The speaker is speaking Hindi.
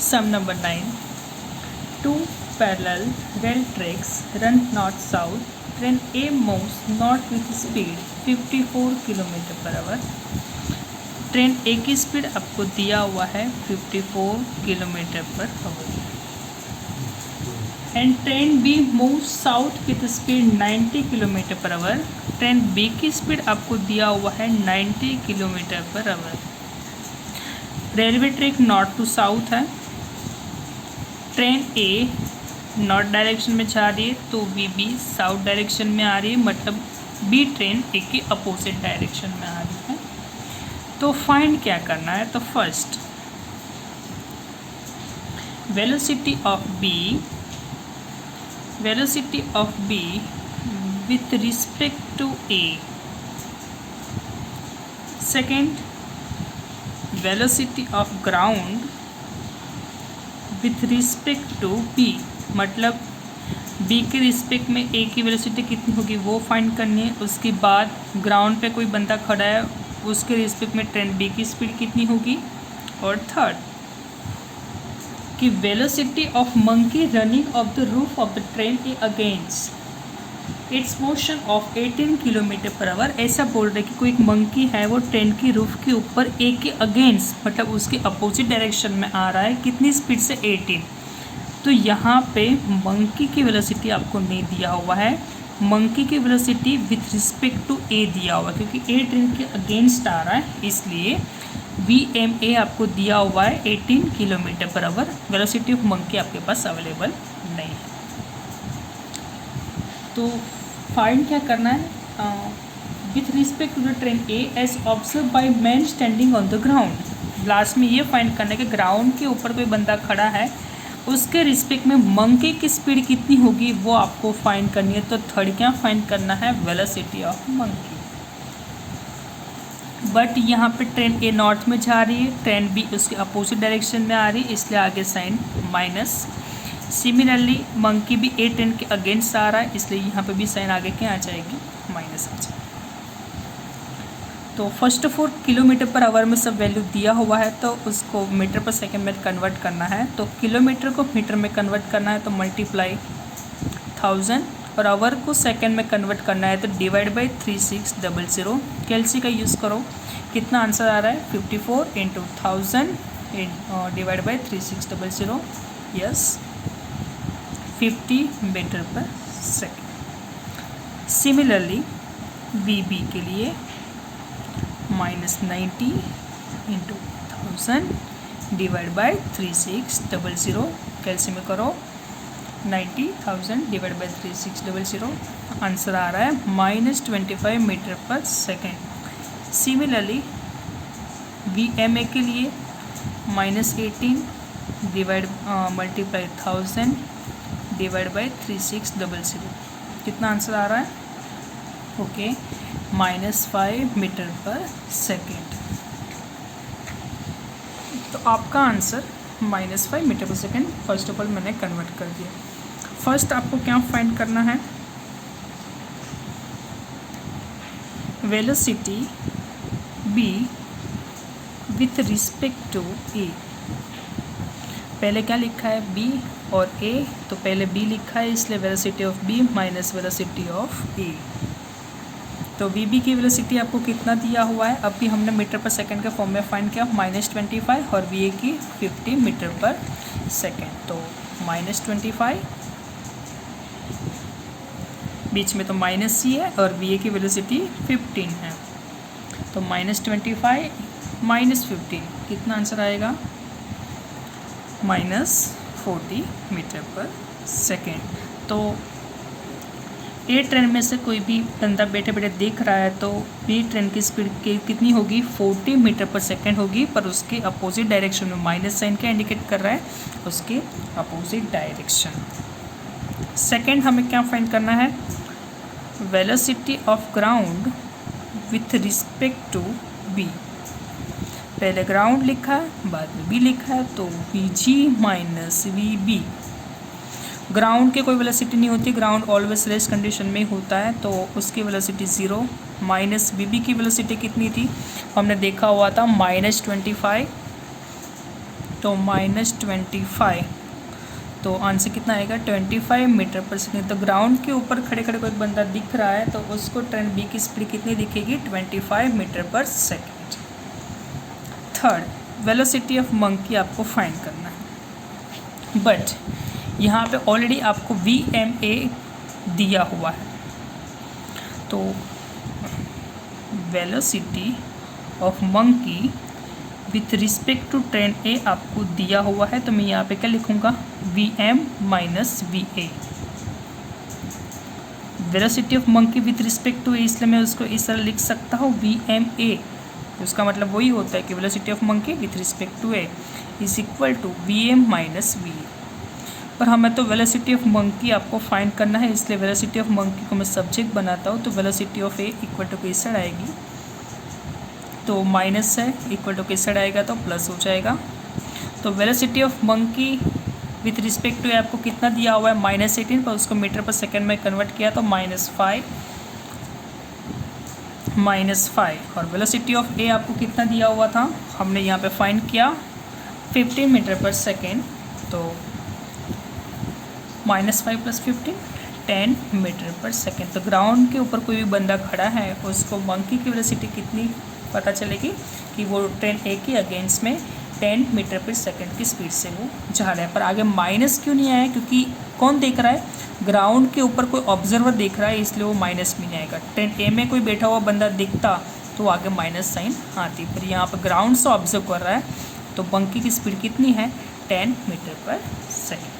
Sum number 9. Two parallel rail tracks run north-south. Train A moves north with speed 54 km/h. Train A की स्पीड आपको दिया हुआ है 54 km/h. And train B move south with speed 90 km/h. Train B की स्पीड आपको दिया हुआ है 90 km/h. Railway track north to south है. ट्रेन A नॉर्थ डायरेक्शन में जा रही है तो VB साउथ डायरेक्शन में आ रही है, मतलब B ट्रेन A के अपोजिट डायरेक्शन में आ रही है. तो फाइंड क्या करना है? तो first velocity of B with respect to A. Second, velocity of ground with respect to B, मतलब B के रिस्पेक्ट में A की वेलोसिटी कितनी होगी वो फाइंड करनी है. उसके बाद ग्राउंड पे कोई बंदा खड़ा है, उसके रिस्पेक्ट में ट्रेन B की स्पीड कितनी होगी. और थर्ड कि velocity of monkey running of the roof of the train A against it's motion of 18 km/h. ऐसा बोल रहे कि कोई एक मंकी है वो ट्रेन की रूफ के ऊपर ए के अगेंस्ट, मतलब उसके अपोजिट डायरेक्शन में आ रहा है. कितनी स्पीड से? 18. तो यहाँ पे मंकी की वेलोसिटी आपको नहीं दिया हुआ है. मंकी की वेलोसिटी विथ रिस्पेक्ट टू ए दिया हुआ है, क्योंकि ए ट्रेन के अगेंस्ट आ रहा है, इसलिए VMA आपको दिया हुआ है 18 km/h. वेलोसिटी ऑफ मंकी आपके पास अवेलेबल नहीं है. तो फाइंड क्या करना है? With respect to the train A as observe by man standing on the ground. Last में ये फाइंड करना है कि ग्राउंड के ऊपर कोई बंदा खड़ा है, उसके रिस्पेक्ट में मंकी की स्पीड कितनी होगी वो आपको फाइंड करनी है. तो थर्ड क्या फाइंड करना है? Velocity of monkey. बट यहाँ पे ट्रेन A नॉर्थ में जा रही है, ट्रेन B उसके अपोजिट डायरेक्शन में आ रही है, इसलिए आगे साइन माइनस. सिमिलरली मंकी भी A ट्रेन के अगेंस्ट आ रहा है, इसलिए यहाँ पे भी साइन आगे क्या आ जाएगी? माइनस आ जाएगी. तो फर्स्ट ऑफ ऑल km/h में सब वैल्यू दिया हुआ है, तो उसको मीटर पर सेकेंड में कन्वर्ट करना है. तो किलोमीटर को मीटर में कन्वर्ट करना है तो मल्टीप्लाई 1000, और आवर को सेकंड में कन्वर्ट करना है तो डिवाइड बाई 3600. कैलसी का यूज़ करो. कितना आंसर आ रहा है? 54 × 1000 divide by 3600. Yes, 50 metre per second. Similarly VB के लिए -90 × 1000 डिवाइड बाई 3600. कैलसी में करो. 90,000 डिवाइड बाई 3600. आंसर आ रहा है -25 मीटर/सेकेंड. सिमिलरली VMA के लिए -18 डिवाइड मल्टीप्लाई 1000 डिवाइड बाई 3600. कितना आंसर आ रहा है? ओके, -5 मीटर/सेकेंड. तो आपका आंसर -5 मीटर/सेकेंड फर्स्ट ऑफ ऑल मैंने कन्वर्ट कर दिया. फर्स्ट आपको क्या फाइंड करना है? Velocity B with respect to A. पहले क्या लिखा है? B और A, तो पहले B लिखा है, इसलिए velocity of B minus velocity of A. तो VB की वेलोसिटी आपको कितना दिया हुआ है? अभी हमने मीटर/सेकेंड के फॉर्म में फाइंड किया, -25, और VA की 50 मीटर/सेकेंड. तो -25, बीच में तो -C है, और VA की वेलोसिटी 15 है. तो -25 -15 कितना आंसर आएगा? -40 मीटर/सेकेंड. तो A ट्रेन में से कोई भी बंदा बैठे बैठे देख रहा है तो B ट्रेन की स्पीड कितनी होगी? 40 मीटर/सेकेंड होगी, पर उसके अपोजिट डायरेक्शन में माइनस साइन क्या इंडिकेट कर रहा है? उसके अपोजिट डायरेक्शन. सेकेंड हमें क्या फाइंड करना है? Velocity of ground with respect to B. पहले ग्राउंड लिखा है, बाद में B लिखा है, तो VG माइनस VB. ग्राउंड के कोई वेलोसिटी नहीं होती, ग्राउंड ऑलवेज रेस्ट कंडीशन में होता है, तो उसकी वेलोसिटी 0. माइनस VB की वेलोसिटी कितनी थी? हमने देखा हुआ था -25 तो -25, तो आंसर कितना आएगा 25 मीटर पर सेकेंड। तो ग्राउंड के ऊपर खड़े खड़े कोई बंदा दिख रहा है तो उसको ट्रेन बी की स्पीड कितनी दिखेगी 25 मीटर पर second. Third, velocity of monkey आपको फाइंड करना है, बट यहाँ पे ऑलरेडी आपको VMA दिया हुआ है। तो velocity of monkey with respect to train A आपको दिया हुआ है, तो मैं यहाँ पे क्या लिखूँगा VM minus VA। Velocity of monkey with respect to A, इसलिए मैं उसको इस तरह लिख सकता हूँ VMA। तो उसका मतलब वही होता है कि velocity of monkey with respect to A is equal to VM minus VA। पर हमें तो वेलोसिटी ऑफ मंकी आपको फाइंड करना है, इसलिए वेलोसिटी ऑफ मंकी को मैं सब्जेक्ट बनाता हूँ। तो velocity of A equal to किस साइड आएगी, तो माइनस है, इक्वल टू किस साइड आएगा तो प्लस हो जाएगा। तो velocity of monkey with respect to आपको कितना दिया हुआ है -18, पर उसको मीटर पर सेकेंड में कन्वर्ट किया तो -5। और वेलोसिटी ऑफ ए आपको कितना दिया हुआ था, हमने यहाँ पे फाइंड किया 15 मीटर पर सेकेंड, तो -5 + 15 10 मीटर पर सेकेंड। तो ग्राउंड के ऊपर कोई भी बंदा खड़ा है उसको मंकी की वेलोसिटी कितनी पता चलेगी कि वो ट्रेन ए के अगेंस्ट में 10 मीटर पर सेकेंड की स्पीड से वो जा रहा है। पर आगे माइनस क्यों नहीं आया, क्योंकि कौन देख रहा है, ग्राउंड के ऊपर कोई ऑब्जर्वर देख रहा है, इसलिए वो माइनस में नहीं आएगा। ट्रेन ए में कोई बैठा हुआ बंदा दिखता तो आगे माइनस साइन आती, पर यहाँ पर ग्राउंड से ऑब्जर्व कर रहा है तो मंकी की स्पीड कितनी है 10 मीटर पर सेकेंड।